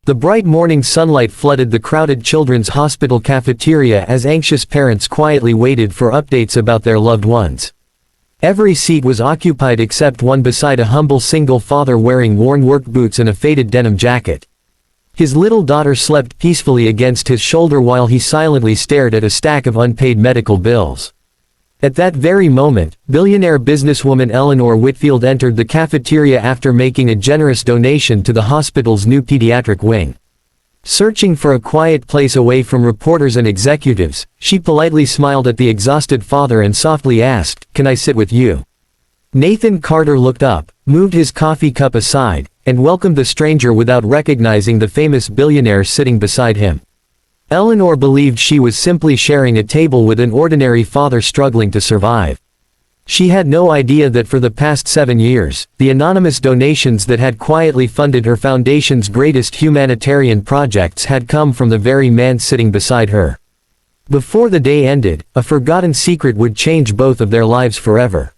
The bright morning sunlight flooded the crowded children's hospital cafeteria as anxious parents quietly waited for updates about their loved ones. Every seat was occupied except one beside a humble single father wearing worn work boots and a faded denim jacket. His little daughter slept peacefully against his shoulder while he silently stared at a stack of unpaid medical bills. At that very moment, billionaire businesswoman Eleanor Whitfield entered the cafeteria after making a generous donation to the hospital's new pediatric wing. Searching for a quiet place away from reporters and executives, she politely smiled at the exhausted father and softly asked, "Can I sit with you?" Nathan Carter looked up, moved his coffee cup aside, and welcomed the stranger without recognizing the famous billionaire sitting beside him. Eleanor believed she was simply sharing a table with an ordinary father struggling to survive. She had no idea that for the past 7 years, the anonymous donations that had quietly funded her foundation's greatest humanitarian projects had come from the very man sitting beside her. Before the day ended, a forgotten secret would change both of their lives forever.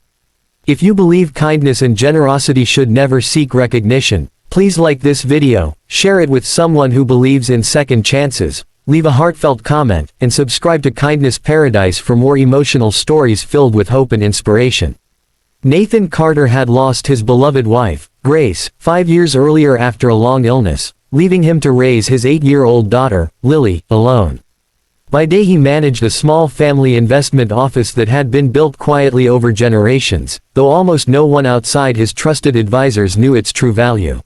If you believe kindness and generosity should never seek recognition, please like this video, share it with someone who believes in second chances, leave a heartfelt comment, and subscribe to Kindness Paradise for more emotional stories filled with hope and inspiration. Nathan Carter had lost his beloved wife, Grace, 5 years earlier after a long illness, leaving him to raise his 8-year-old daughter, Lily, alone. By day he managed a small family investment office that had been built quietly over generations, though almost no one outside his trusted advisors knew its true value.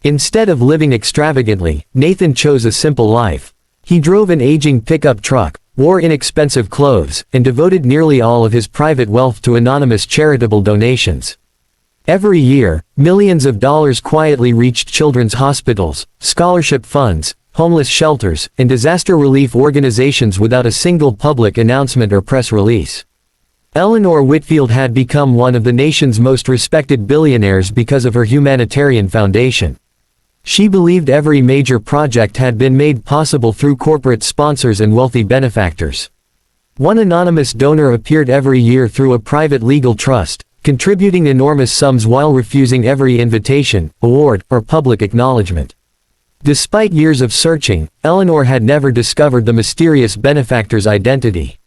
Instead of living extravagantly, Nathan chose a simple life. He drove an aging pickup truck, wore inexpensive clothes, and devoted nearly all of his private wealth to anonymous charitable donations. Every year, millions of dollars quietly reached children's hospitals, scholarship funds, homeless shelters, and disaster relief organizations without a single public announcement or press release. Eleanor Whitfield had become one of the nation's most respected billionaires because of her humanitarian foundation. She believed every major project had been made possible through corporate sponsors and wealthy benefactors. One anonymous donor appeared every year through a private legal trust, contributing enormous sums while refusing every invitation, award, or public acknowledgement. Despite years of searching, Eleanor had never discovered the mysterious benefactor's identity.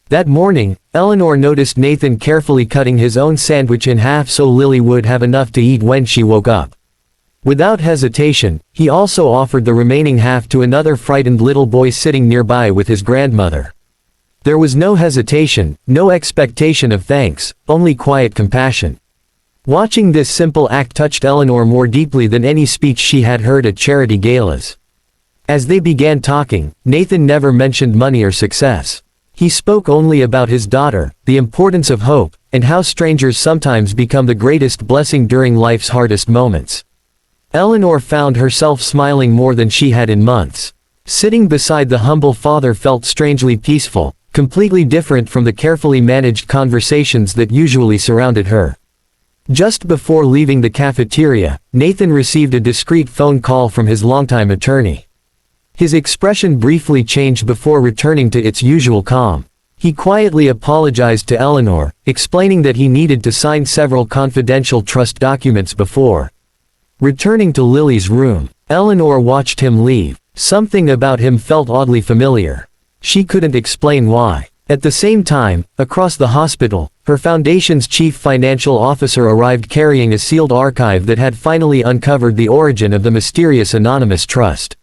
That morning, Eleanor noticed Nathan carefully cutting his own sandwich in half so Lily would have enough to eat when she woke up. Without hesitation, he also offered the remaining half to another frightened little boy sitting nearby with his grandmother. There was no hesitation, no expectation of thanks, only quiet compassion. Watching this simple act touched Eleanor more deeply than any speech she had heard at charity galas. As they began talking, Nathan never mentioned money or success. He spoke only about his daughter, the importance of hope, and how strangers sometimes become the greatest blessing during life's hardest moments. Eleanor found herself smiling more than she had in months. Sitting beside the humble father felt strangely peaceful, completely different from the carefully managed conversations that usually surrounded her. Just before leaving the cafeteria, Nathan received a discreet phone call from his longtime attorney. His expression briefly changed before returning to its usual calm. He quietly apologized to Eleanor, explaining that he needed to sign several confidential trust documents before returning to Lily's room. Eleanor watched him leave. Something about him felt oddly familiar. She couldn't explain why. At the same time, across the hospital, her foundation's chief financial officer arrived carrying a sealed archive that had finally uncovered the origin of the mysterious anonymous trust.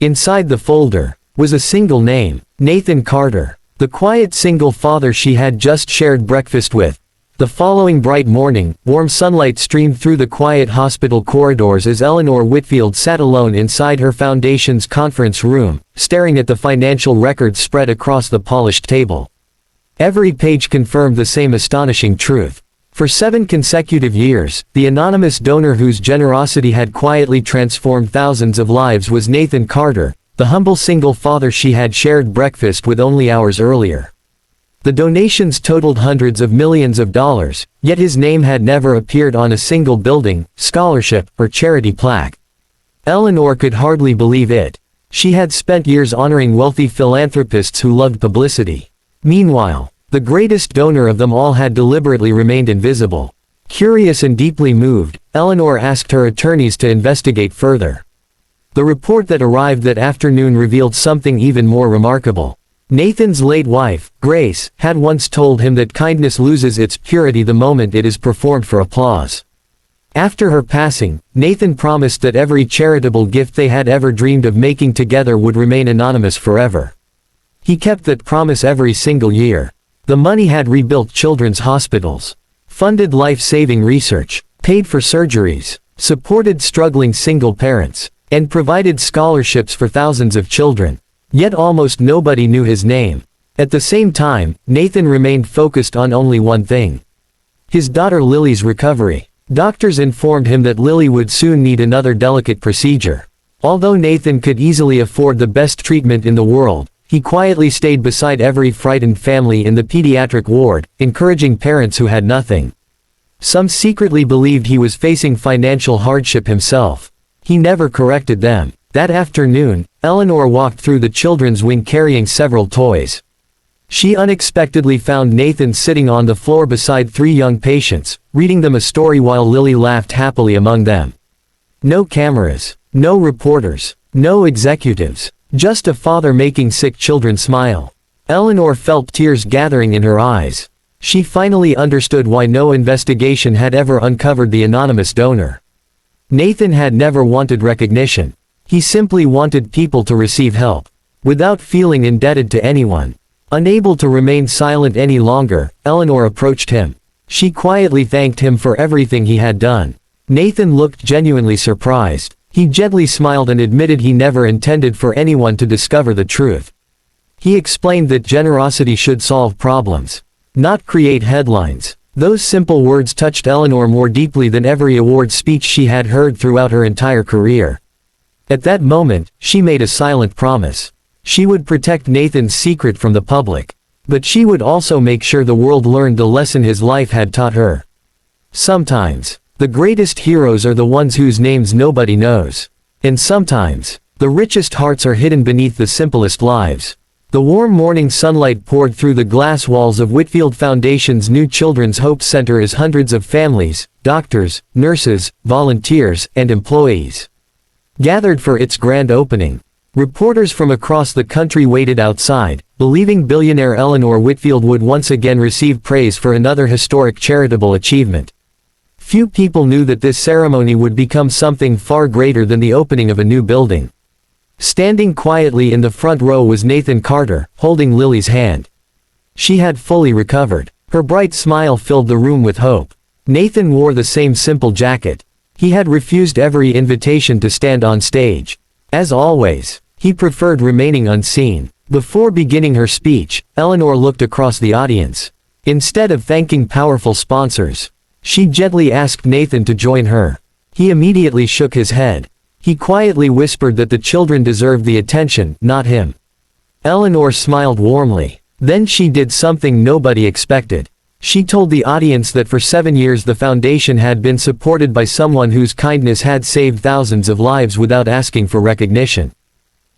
Inside the folder was a single name, Nathan Carter, the quiet single father she had just shared breakfast with. The following bright morning, warm sunlight streamed through the quiet hospital corridors as Eleanor Whitfield sat alone inside her foundation's conference room, staring at the financial records spread across the polished table. Every page confirmed the same astonishing truth. For 7 consecutive years, the anonymous donor whose generosity had quietly transformed thousands of lives was Nathan Carter, the humble single father she had shared breakfast with only hours earlier. The donations totaled hundreds of millions of dollars, yet his name had never appeared on a single building, scholarship, or charity plaque. Eleanor could hardly believe it. She had spent years honoring wealthy philanthropists who loved publicity. Meanwhile, the greatest donor of them all had deliberately remained invisible. Curious and deeply moved, Eleanor asked her attorneys to investigate further. The report that arrived that afternoon revealed something even more remarkable. Nathan's late wife, Grace, had once told him that kindness loses its purity the moment it is performed for applause. After her passing, Nathan promised that every charitable gift they had ever dreamed of making together would remain anonymous forever. He kept that promise every single year. The money had rebuilt children's hospitals, funded life-saving research, paid for surgeries, supported struggling single parents, and provided scholarships for thousands of children. Yet almost nobody knew his name. At the same time, Nathan remained focused on only one thing: his daughter Lily's recovery. Doctors informed him that Lily would soon need another delicate procedure. Although Nathan could easily afford the best treatment in the world, he quietly stayed beside every frightened family in the pediatric ward, encouraging parents who had nothing. Some secretly believed he was facing financial hardship himself. He never corrected them. That afternoon, Eleanor walked through the children's wing carrying several toys. She unexpectedly found Nathan sitting on the floor beside 3 young patients, reading them a story while Lily laughed happily among them. No cameras, no reporters, no executives, just a father making sick children smile. Eleanor felt tears gathering in her eyes. She finally understood why no investigation had ever uncovered the anonymous donor. Nathan had never wanted recognition. He simply wanted people to receive help, without feeling indebted to anyone. Unable to remain silent any longer, Eleanor approached him. She quietly thanked him for everything he had done. Nathan looked genuinely surprised. He gently smiled and admitted he never intended for anyone to discover the truth. He explained that generosity should solve problems, not create headlines. Those simple words touched Eleanor more deeply than every award speech she had heard throughout her entire career. At that moment, she made a silent promise. She would protect Nathan's secret from the public. But she would also make sure the world learned the lesson his life had taught her. Sometimes, the greatest heroes are the ones whose names nobody knows. And sometimes, the richest hearts are hidden beneath the simplest lives. The warm morning sunlight poured through the glass walls of Whitfield Foundation's new Children's Hope Center as hundreds of families, doctors, nurses, volunteers, and employees gathered for its grand opening. Reporters from across the country waited outside, believing billionaire Eleanor Whitfield would once again receive praise for another historic charitable achievement. Few people knew that this ceremony would become something far greater than the opening of a new building. Standing quietly in the front row was Nathan Carter, holding Lily's hand. She had fully recovered. Her bright smile filled the room with hope. Nathan wore the same simple jacket. He had refused every invitation to stand on stage. As always, he preferred remaining unseen. Before beginning her speech, Eleanor looked across the audience. Instead of thanking powerful sponsors, she gently asked Nathan to join her. He immediately shook his head. He quietly whispered that the children deserved the attention, not him. Eleanor smiled warmly. Then she did something nobody expected. She told the audience that for 7 years the foundation had been supported by someone whose kindness had saved thousands of lives without asking for recognition.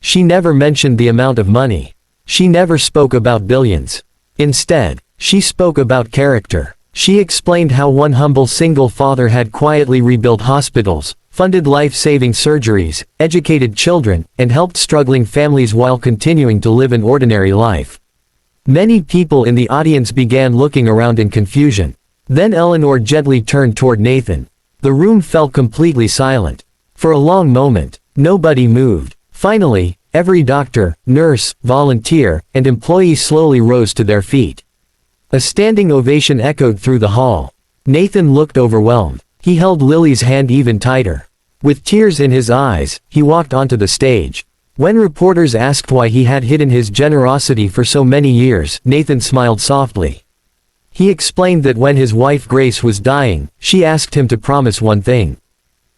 She never mentioned the amount of money. She never spoke about billions. Instead, she spoke about character. She explained how one humble single father had quietly rebuilt hospitals, funded life-saving surgeries, educated children, and helped struggling families while continuing to live an ordinary life. Many people in the audience began looking around in confusion. Then Eleanor gently turned toward Nathan. The room fell completely silent. For a long moment, nobody moved. Finally, every doctor, nurse, volunteer, and employee slowly rose to their feet. A standing ovation echoed through the hall. Nathan looked overwhelmed. He held Lily's hand even tighter. With tears in his eyes, he walked onto the stage. When reporters asked why he had hidden his generosity for so many years, Nathan smiled softly. He explained that when his wife Grace was dying, she asked him to promise one thing.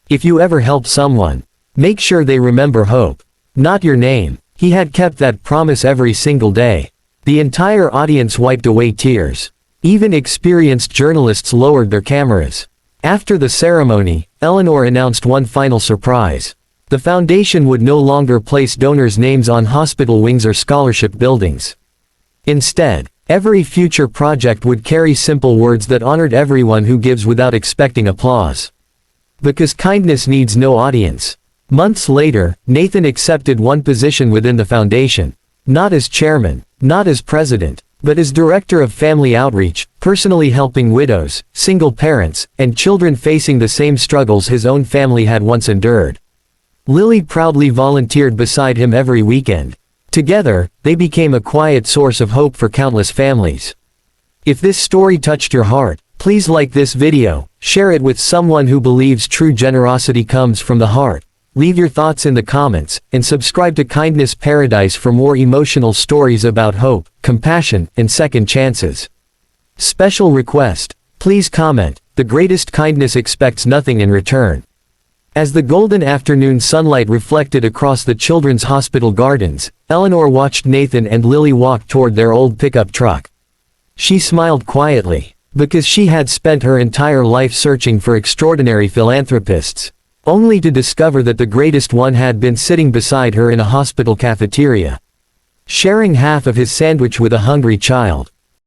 If you ever help someone, make sure they remember hope, not your name. He had kept that promise every single day. The entire audience wiped away tears. Even experienced journalists lowered their cameras. After the ceremony, Eleanor announced one final surprise. The foundation would no longer place donors' names on hospital wings or scholarship buildings. Instead, every future project would carry simple words that honored everyone who gives without expecting applause. Because kindness needs no audience. Months later, Nathan accepted one position within the foundation. Not as chairman, not as president, but as director of family outreach, personally helping widows, single parents, and children facing the same struggles his own family had once endured. Lily proudly volunteered beside him every weekend. Together, they became a quiet source of hope for countless families. If this story touched your heart, please like this video, share it with someone who believes true generosity comes from the heart. Leave your thoughts in the comments, and subscribe to Kindness Paradise for more emotional stories about hope, compassion, and second chances. Special request: please comment, "The greatest kindness expects nothing in return." As the golden afternoon sunlight reflected across the children's hospital gardens, Eleanor watched Nathan and Lily walk toward their old pickup truck. She smiled quietly, because she had spent her entire life searching for extraordinary philanthropists, only to discover that the greatest one had been sitting beside her in a hospital cafeteria, sharing half of his sandwich with a hungry child.